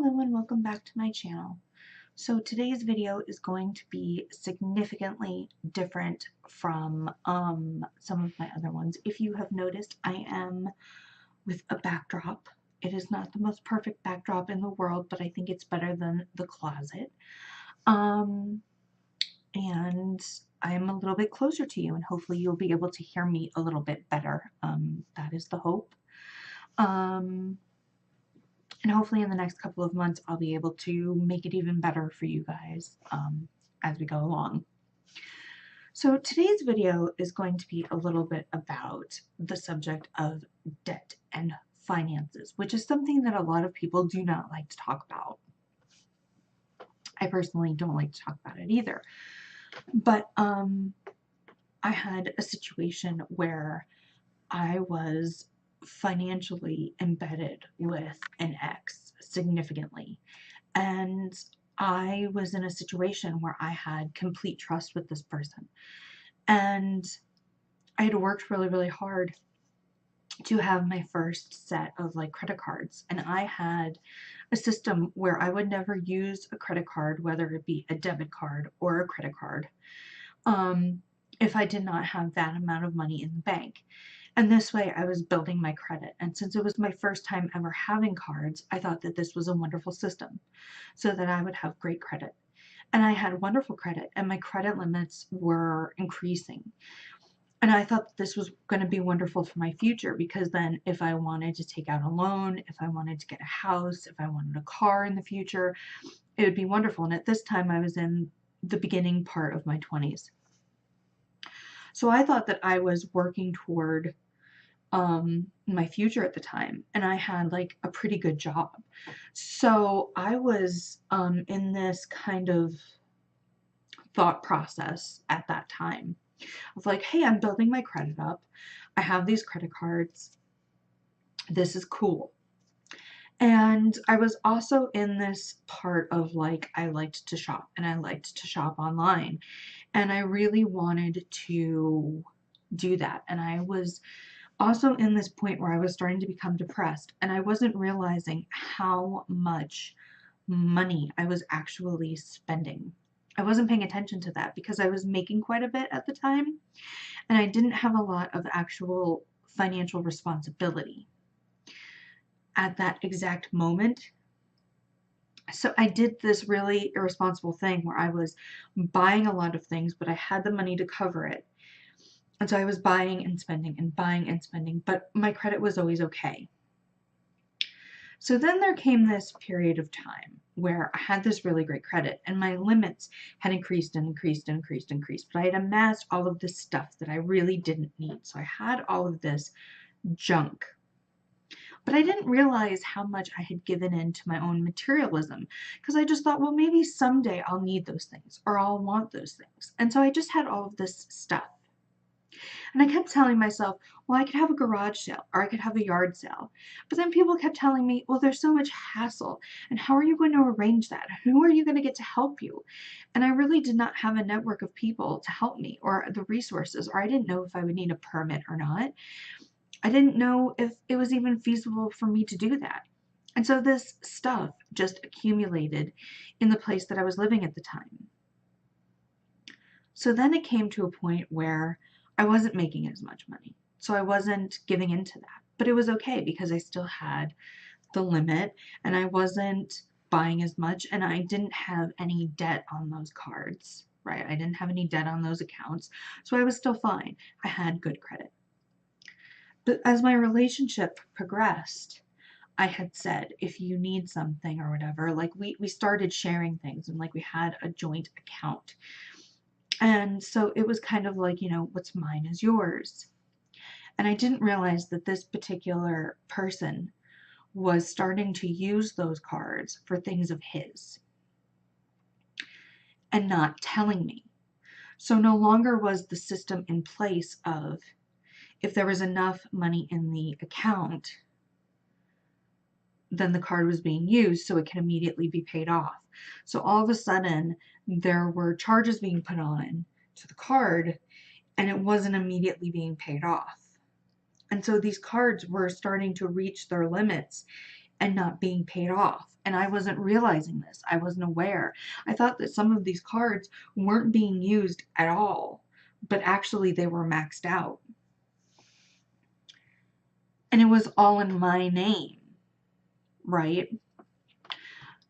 Hello and welcome back to my channel. So today's video is going to be significantly different from some of my other ones. If you have noticed, I am with a backdrop. It is not the most perfect backdrop in the world, but I think it's better than the closet. And I am a little bit closer to you, and hopefully you'll be able to hear me a little bit better. That is the hope. And hopefully in the next couple of months, I'll be able to make it even better for you guys as we go along. So today's video is going to be a little bit about the subject of debt and finances, which is something that a lot of people do not like to talk about. I personally don't like to talk about it either. But I had a situation where I was financially embedded with an ex significantly, and I was in a situation where I had complete trust with this person, and I had worked really hard to have my first set of credit cards, and I had a system where I would never use a credit card, whether it be a debit card or a credit card, if I did not have that amount of money in the bank. And this way I was building my credit. And since it was my first time ever having cards, I thought that this was a wonderful system so that I would have great credit. And I had wonderful credit, and my credit limits were increasing. And I thought that this was going to be wonderful for my future, because then if I wanted to take out a loan, if I wanted to get a house, if I wanted a car in the future, it would be wonderful. And at this time I was in the beginning part of my 20s. So I thought that I was working toward my future at the time, and I had a pretty good job. So I was in this kind of thought process at that time of hey, I'm building my credit up. I have these credit cards. This is cool. And I was also in this part of I liked to shop, and I liked to shop online, and I really wanted to do that. And I was also in this point where I was starting to become depressed, and I wasn't realizing how much money I was actually spending. I wasn't paying attention to that because I was making quite a bit at the time, and I didn't have a lot of actual financial responsibility at that exact moment. So I did this really irresponsible thing where I was buying a lot of things, but I had the money to cover it. And so I was buying and spending and buying and spending, but my credit was always okay. So then there came this period of time where I had this really great credit, and my limits had increased and increased and increased and increased, but I had amassed all of this stuff that I really didn't need. So I had all of this junk. But I didn't realize how much I had given in to my own materialism, because I just thought, well, maybe someday I'll need those things or I'll want those things. And so I just had all of this stuff. And I kept telling myself, well, I could have a garage sale or I could have a yard sale. But then people kept telling me, well, there's so much hassle. And how are you going to arrange that? Who are you going to get to help you? And I really did not have a network of people to help me, or the resources, or I didn't know if I would need a permit or not. I didn't know if it was even feasible for me to do that. And so this stuff just accumulated in the place that I was living at the time. So then it came to a point where I wasn't making as much money. So I wasn't giving into that. But it was okay because I still had the limit, and I wasn't buying as much, and I didn't have any debt on those cards, right? I didn't have any debt on those accounts. So I was still fine. I had good credit. But as my relationship progressed, I had said, if you need something or whatever, we started sharing things, and we had a joint account. And so it was kind of what's mine is yours. And I didn't realize that this particular person was starting to use those cards for things of his and not telling me. So no longer was the system in place of, if there was enough money in the account, then the card was being used so it can immediately be paid off. So all of a sudden there were charges being put on to the card, and it wasn't immediately being paid off. And so these cards were starting to reach their limits, and not being paid off. And I wasn't realizing this. I wasn't aware. I thought that some of these cards weren't being used at all, but actually they were maxed out. And it was all in my name, right?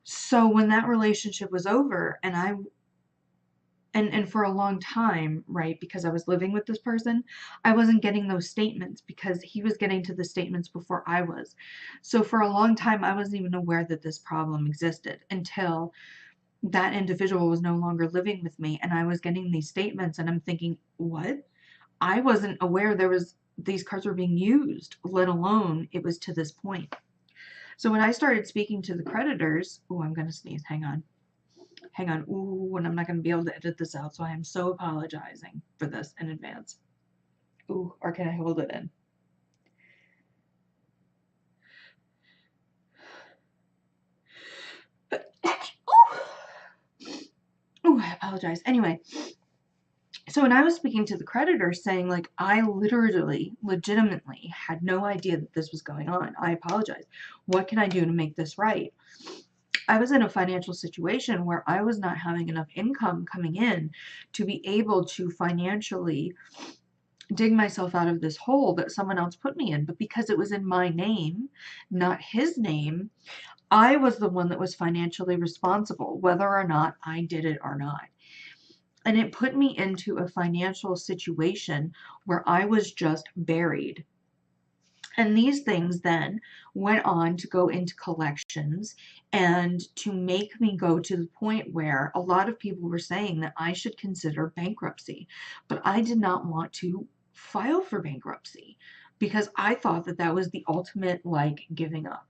So when that relationship was over, and for a long time, right, because I was living with this person, I wasn't getting those statements because he was getting to the statements before I was. So for a long time, I wasn't even aware that this problem existed until that individual was no longer living with me, and I was getting these statements, and I'm thinking, what? I wasn't aware these cards were being used, let alone it was to this point. So when I started speaking to the creditors, oh, I'm going to sneeze. Hang on. Hang on. Ooh, and I'm not going to be able to edit this out, so I am so apologizing for this in advance. Ooh, or can I hold it in? Ooh, I apologize. Anyway, so when I was speaking to the creditors saying, like, I literally, legitimately had no idea that this was going on. I apologize. What can I do to make this right? I was in a financial situation where I was not having enough income coming in to be able to financially dig myself out of this hole that someone else put me in. But because it was in my name, not his name, I was the one that was financially responsible, whether or not I did it or not. And it put me into a financial situation where I was just buried. And these things then went on to go into collections and to make me go to the point where a lot of people were saying that I should consider bankruptcy. But I did not want to file for bankruptcy because I thought that that was the ultimate, like, giving up.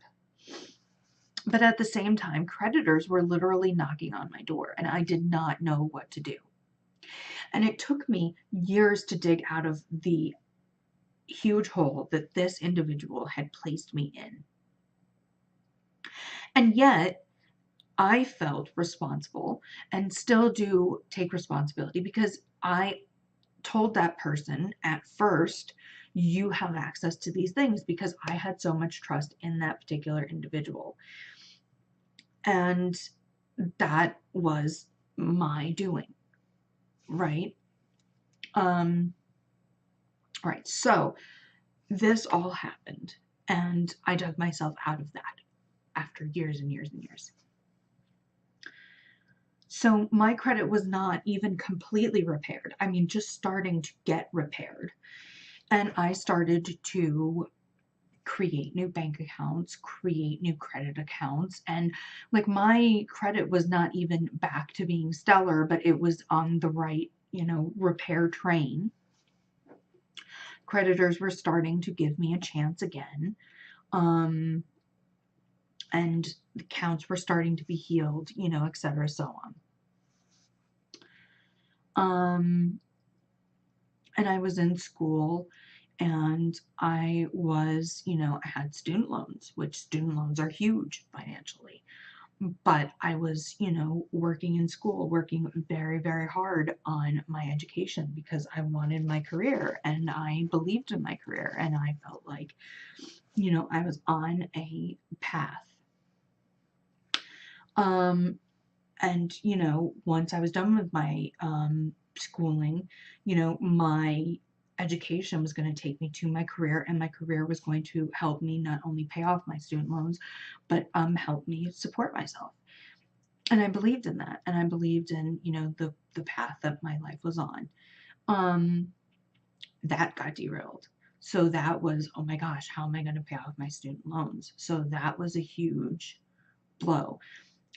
But at the same time, creditors were literally knocking on my door and I did not know what to do. And it took me years to dig out of the huge hole that this individual had placed me in. And yet, I felt responsible and still do take responsibility because I told that person at first, you have access to these things, because I had so much trust in that particular individual. And that was my doing, right? Right. So this all happened and I dug myself out of that after years and years and years. So my credit was not even completely repaired. I mean, just starting to get repaired. And I started to create new bank accounts, create new credit accounts. And like, my credit was not even back to being stellar, but it was on the right, repair train. Creditors were starting to give me a chance again. And the accounts were starting to be healed, et cetera, so on. And I was in school and I was, I had student loans, which student loans are huge financially. But I was, working in school, working very, very hard on my education because I wanted my career and I believed in my career and I felt like, I was on a path. And, once I was done with my schooling, my education was going to take me to my career, and my career was going to help me not only pay off my student loans, but help me support myself. And I believed in that, and I believed in, the path that my life was on. That got derailed. So that was, oh my gosh, how am I going to pay off my student loans? So that was a huge blow.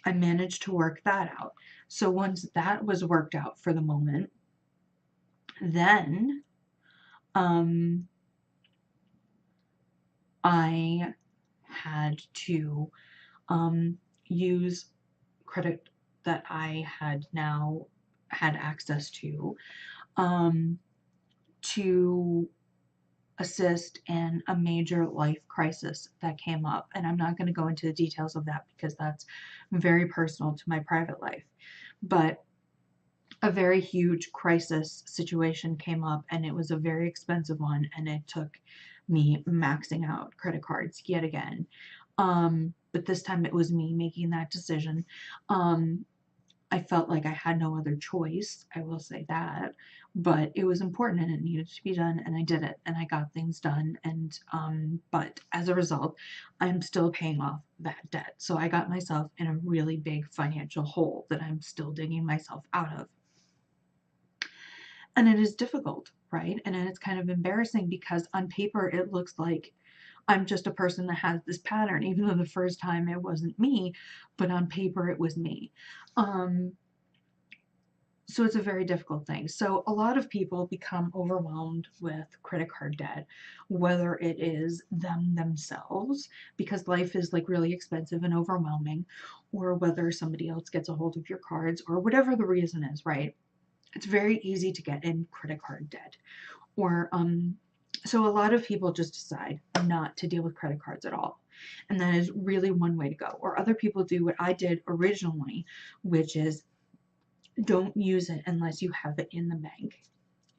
I managed to work that out. So once that was worked out for the moment, then I had to use credit that I had now had access to assist in a major life crisis that came up. And I'm not going to go into the details of that because that's very personal to my private life. But a very huge crisis situation came up and it was a very expensive one, and it took me maxing out credit cards yet again. But this time it was me making that decision. I felt like I had no other choice, I will say that, but it was important and it needed to be done, and I did it, and I got things done, and but as a result, I'm still paying off that debt. So I got myself in a really big financial hole that I'm still digging myself out of. And it is difficult, right? And it's kind of embarrassing because on paper it looks like I'm just a person that has this pattern, even though the first time it wasn't me, but on paper it was me. So it's a very difficult thing. So a lot of people become overwhelmed with credit card debt, whether it is themselves, because life is like really expensive and overwhelming, or whether somebody else gets a hold of your cards, or whatever the reason is, right? It's very easy to get in credit card debt. Or so a lot of people just decide not to deal with credit cards at all. And that is really one way to go. Or other people do what I did originally, which is don't use it unless you have it in the bank.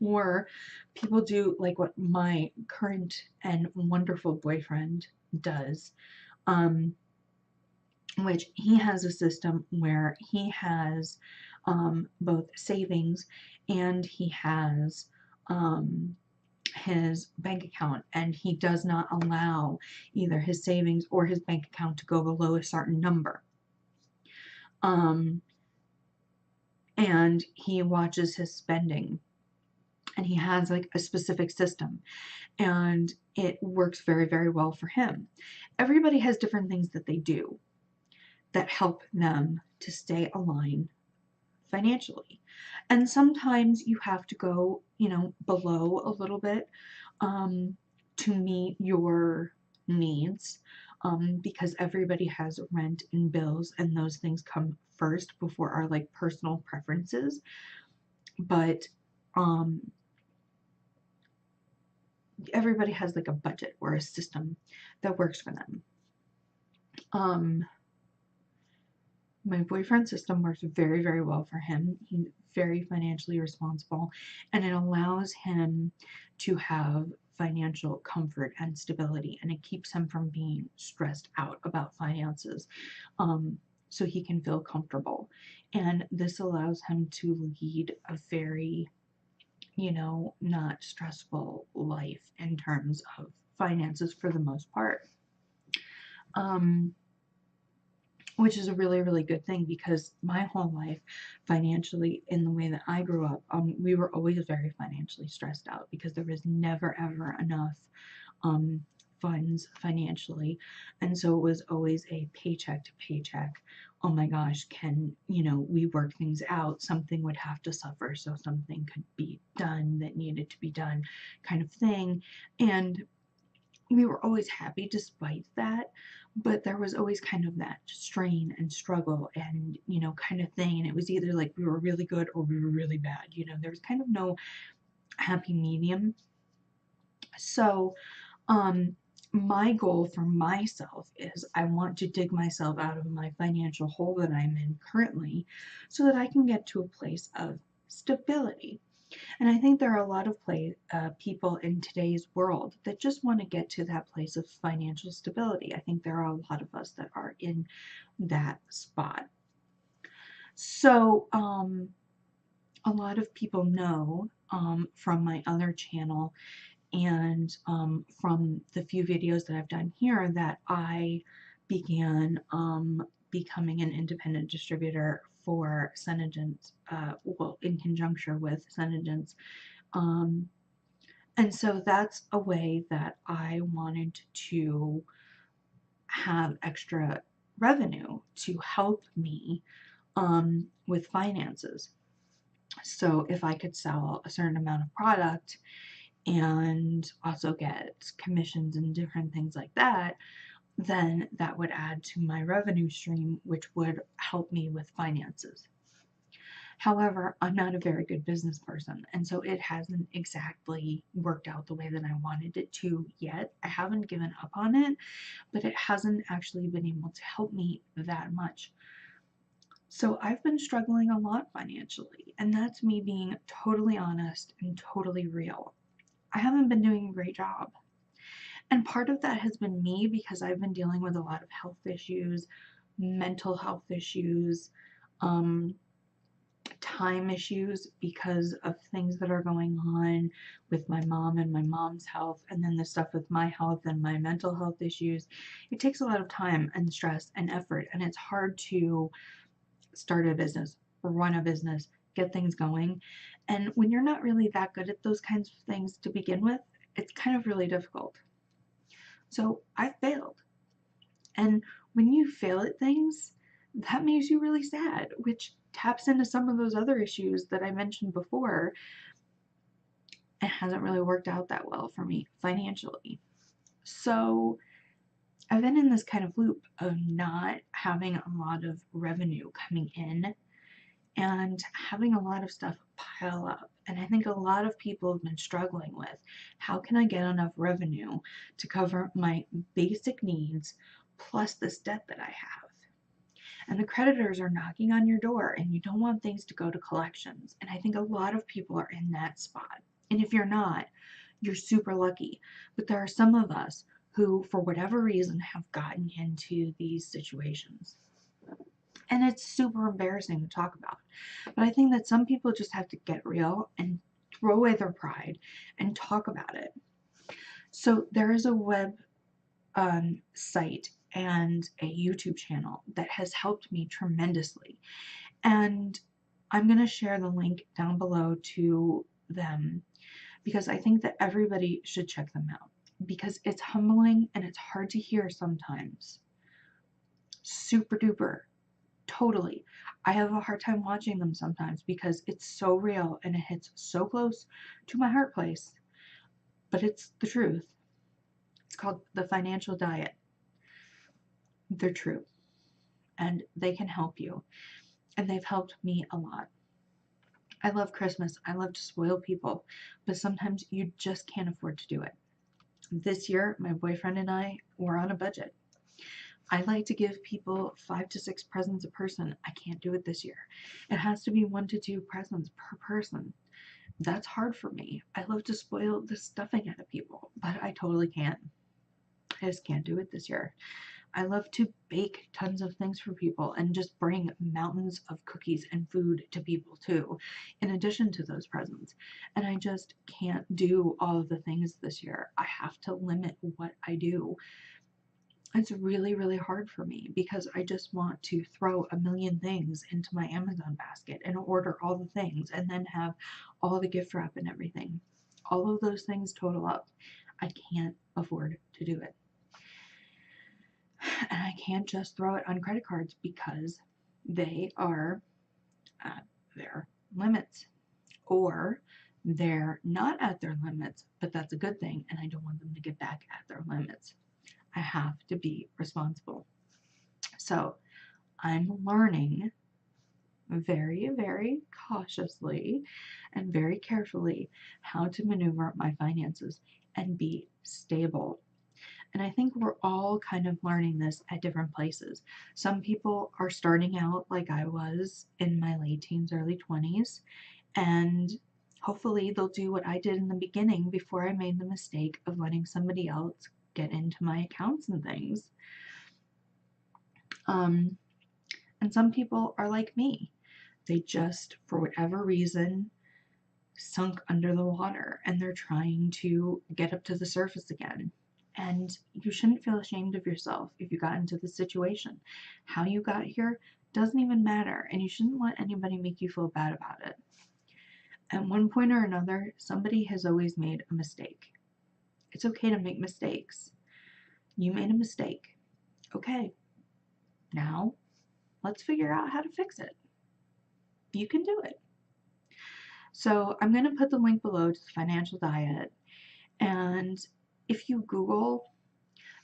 Or people do like what my current and wonderful boyfriend does, which he has a system where he has both savings and he has his bank account, and he does not allow either his savings or his bank account to go below a certain number. And he watches his spending, and he has like a specific system, and it works very, very well for him. Everybody has different things that they do that help them to stay aligned financially. And sometimes you have to go, below a little bit to meet your needs, because everybody has rent and bills, and those things come first before our like personal preferences. But everybody has like a budget or a system that works for them. My boyfriend's system works very, very well for him. He's very financially responsible, and it allows him to have financial comfort and stability, and it keeps him from being stressed out about finances, so he can feel comfortable. And this allows him to lead a very, not stressful life in terms of finances for the most part. Which is a really, really good thing, because my whole life, financially, in the way that I grew up, we were always very financially stressed out because there was never, ever enough funds financially. And so it was always a paycheck to paycheck. Oh my gosh, can, we work things out? Something would have to suffer so something could be done that needed to be done, kind of thing. And we were always happy despite that, but there was always kind of that strain and struggle and, kind of thing. And it was either like we were really good or we were really bad. There was kind of no happy medium. So, my goal for myself is I want to dig myself out of my financial hole that I'm in currently so that I can get to a place of stability. And I think there are a lot of people in today's world that just want to get to that place of financial stability. I think there are a lot of us that are in that spot. So a lot of people know from my other channel and from the few videos that I've done here that I began becoming an independent distributor for Senegence, in conjunction with Senegence. And so that's a way that I wanted to have extra revenue to help me with finances. So if I could sell a certain amount of product and also get commissions and different things like that, then that would add to my revenue stream, which would help me with finances. However, I'm not a very good business person, and so it hasn't exactly worked out the way that I wanted it to yet. I haven't given up on it, but it hasn't actually been able to help me that much. So I've been struggling a lot financially, and that's me being totally honest and totally real. I haven't been doing a great job. And part of that has been me because I've been dealing with a lot of health issues, mental health issues, um, time issues because of things that are going on with my mom and my mom's health, and then the stuff with my health and my mental health issues. It takes a lot of time and stress and effort, and it's hard to start a business, run a business, get things going. And when you're not really that good at those kinds of things to begin with, it's kind of really difficult. So I failed. And when you fail at things, that makes you really sad, which taps into some of those other issues that I mentioned before. It hasn't really worked out that well for me financially. So I've been in this kind of loop of not having a lot of revenue coming in and having a lot of stuff pile up. And I think a lot of people have been struggling with, how can I get enough revenue to cover my basic needs plus this debt that I have? And the creditors are knocking on your door, and you don't want things to go to collections. And I think a lot of people are in that spot. And if you're not, you're super lucky. But there are some of us who, for whatever reason, have gotten into these situations. And it's super embarrassing to talk about. But I think that some people just have to get real and throw away their pride and talk about it. So there is a web site and a YouTube channel that has helped me tremendously. And I'm going to share the link down below to them because I think that everybody should check them out because it's humbling and it's hard to hear sometimes. Super duper. Totally. I have a hard time watching them sometimes because it's so real and it hits so close to my heart place. But it's the truth. It's called The Financial Diet. They're true. And they can help you. And they've helped me a lot. I love Christmas. I love to spoil people. But sometimes you just can't afford to do it. This year, my boyfriend and I were on a budget. I like to give people 5 to 6 presents a person. I can't do it this year. It has to be 1 to 2 presents per person. That's hard for me. I love to spoil the stuffing out of people, but I totally can't. I just can't do it this year. I love to bake tons of things for people and just bring mountains of cookies and food to people too, in addition to those presents. And I just can't do all of the things this year. I have to limit what I do. It's really, really hard for me because I just want to throw a million things into my Amazon basket and order all the things and then have all the gift wrap and everything. All of those things total up. I can't afford to do it. And I can't just throw it on credit cards because they are at their limits. Or they're not at their limits, but that's a good thing, and I don't want them to get back at their limits. I have to be responsible. So I'm learning very, very cautiously and very carefully how to maneuver my finances and be stable. And I think we're all kind of learning this at different places. Some people are starting out like I was in my late teens, early 20s, and hopefully they'll do what I did in the beginning before I made the mistake of letting somebody else get into my accounts and things. And some people are like me. They just, for whatever reason, sunk under the water and they're trying to get up to the surface again. And you shouldn't feel ashamed of yourself if you got into this situation. How you got here doesn't even matter, and you shouldn't let anybody make you feel bad about it. At one point or another, somebody has always made a mistake. It's okay to make mistakes. You made a mistake. Okay, now let's figure out how to fix it. You can do it. So I'm going to put the link below to the Financial Diet. And if you Google,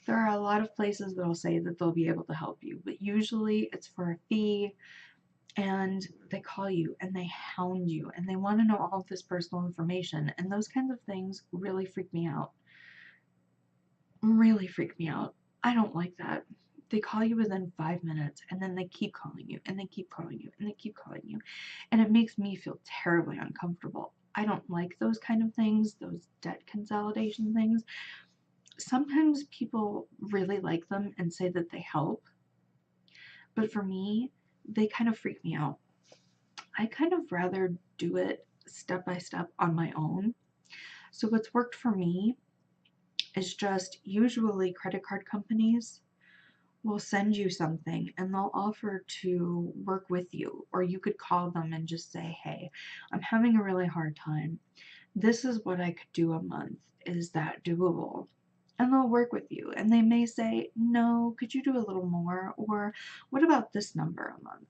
there are a lot of places that will say that they'll be able to help you. But usually it's for a fee. And they call you and they hound you and they want to know all of this personal information. And those kinds of things really freak me out. Really freak me out. I don't like that. They call you within 5 minutes and then they keep calling you and they keep calling you and they keep calling you. And it makes me feel terribly uncomfortable. I don't like those kind of things, those debt consolidation things. sometimes people really like them and say that they help, but for me, they kind of freak me out. I kind of rather do it step by step on my own. So what's worked for me is just usually credit card companies will send you something and they'll offer to work with you, or you could call them and just say, hey, I'm having a really hard time. This is what I could do a month. Is that doable? And they'll work with you, and they may say, no, could you do a little more? Or what about this number a month?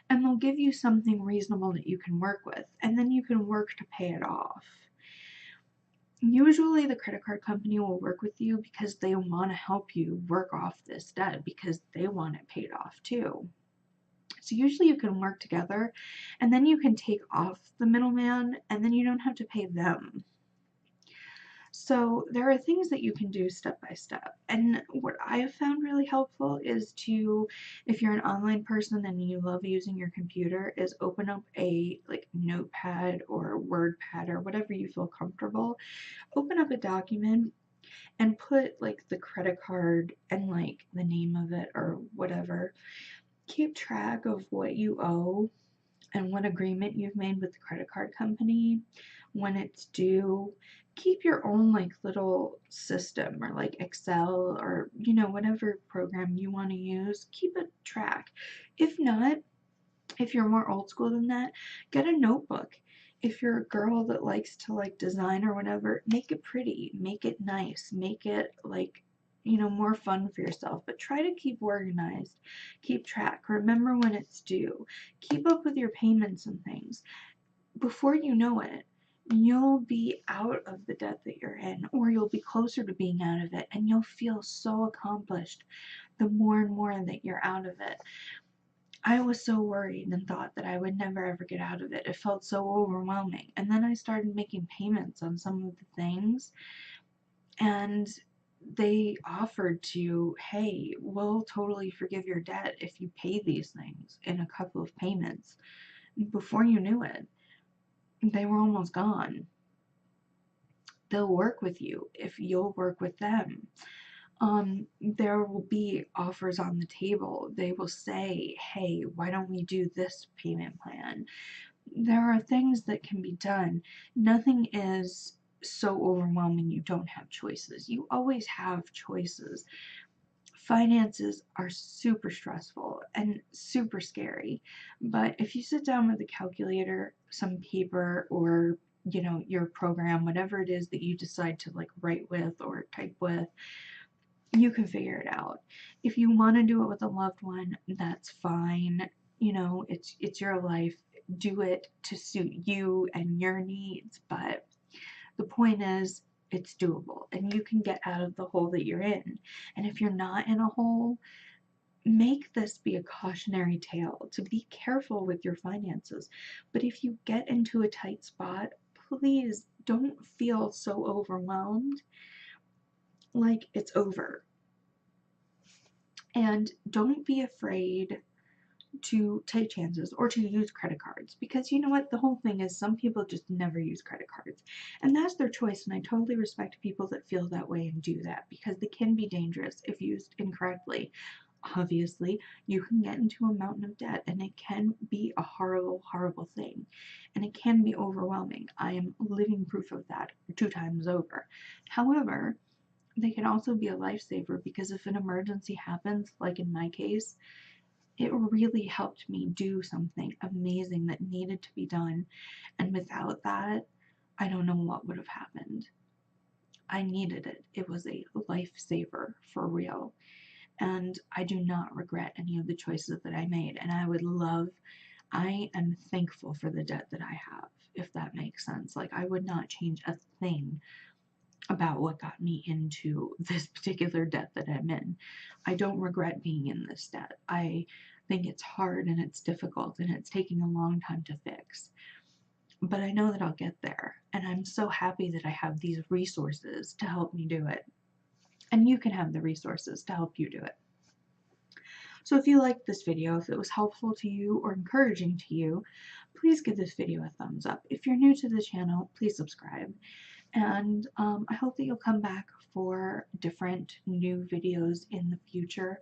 And they'll give you something reasonable that you can work with, and then you can work to pay it off. Usually the credit card company will work with you because they want to help you work off this debt because they want it paid off too. So usually you can work together, and then you can take off the middleman, and then you don't have to pay them. So there are things that you can do step by step. And what I have found really helpful is to, if you're an online person and you love using your computer, is open up a like notepad or WordPad or whatever you feel comfortable. Open up a document and put like the credit card and like the name of it or whatever. Keep track of what you owe and what agreement you've made with the credit card company, when it's due. Keep your own like little system or like Excel or whatever program you want to use. Keep a track. If not, if you're more old school than that, get a notebook. If you're a girl that likes to like design or whatever, make it pretty, make it nice, make it like more fun for yourself, but try to keep organized, keep track, remember when it's due, keep up with your payments and things. Before you know it, you'll be out of the debt that you're in, or you'll be closer to being out of it, and you'll feel so accomplished the more and more that you're out of it. I was so worried and thought that I would never ever get out of it. It felt so overwhelming. And then I started making payments on some of the things, and they offered to, hey, we'll totally forgive your debt if you pay these things in a couple of payments. Before you knew it, they were almost gone. They'll work with you if you'll work with them. There will be offers on the table. They will say, hey, why don't we do this payment plan? There are things that can be done. Nothing is so overwhelming you don't have choices. You always have choices. Finances are super stressful and super scary, but if you sit down with a calculator, some paper, or your program, whatever it is that you decide to like write with or type with, you can figure it out. If you want to do it with a loved one, that's fine. It's your life. Do it to suit you and your needs, but the point is it's doable and you can get out of the hole that you're in. And if you're not in a hole, make this be a cautionary tale to be careful with your finances. But if you get into a tight spot, please don't feel so overwhelmed like it's over. And don't be afraid to take chances or to use credit cards, because you know what, the whole thing is some people just never use credit cards, and that's their choice, and I totally respect people that feel that way and do that, because they can be dangerous if used incorrectly. Obviously you can get into a mountain of debt, and it can be a horrible thing, and it can be overwhelming. I am living proof of that 2 times over. However, they can also be a lifesaver, because if an emergency happens, like in my case, it really helped me do something amazing that needed to be done. And without that, I don't know what would have happened. I needed it. It was a lifesaver for real. And I do not regret any of the choices that I made. And I am thankful for the debt that I have, if that makes sense. Like, I would not change a thing about what got me into this particular debt that I'm in. I don't regret being in this debt. I think it's hard and it's difficult and it's taking a long time to fix. But I know that I'll get there. And I'm so happy that I have these resources to help me do it. And you can have the resources to help you do it. So if you liked this video, if it was helpful to you or encouraging to you, please give this video a thumbs up. If you're new to the channel, please subscribe. And I hope that you'll come back for different new videos in the future.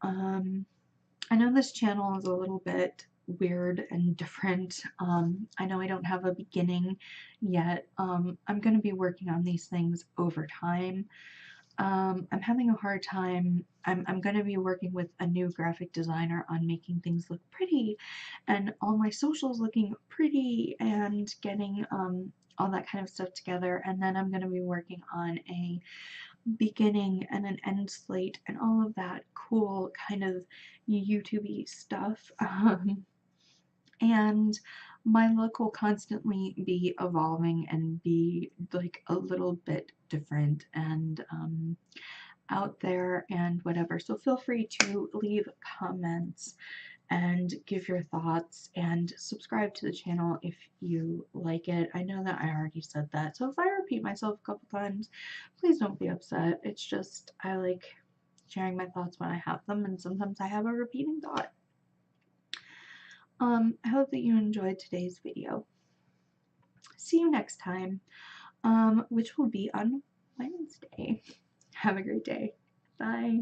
I know this channel is a little bit weird and different. I know I don't have a beginning yet. I'm going to be working on these things over time. I'm having a hard time. I'm going to be working with a new graphic designer on making things look pretty and all my socials looking pretty and getting all that kind of stuff together. And then I'm going to be working on a beginning and an end slate and all of that cool kind of YouTube-y stuff. And my look will constantly be evolving and be like a little bit different and out there and whatever. So feel free to leave comments and give your thoughts and subscribe to the channel if you like it. I know that I already said that, so if I repeat myself a couple times, please don't be upset. It's just I like sharing my thoughts when I have them, and sometimes I have a repeating thought. I hope that you enjoyed today's video. See you next time, which will be on Wednesday. Have a great day. Bye.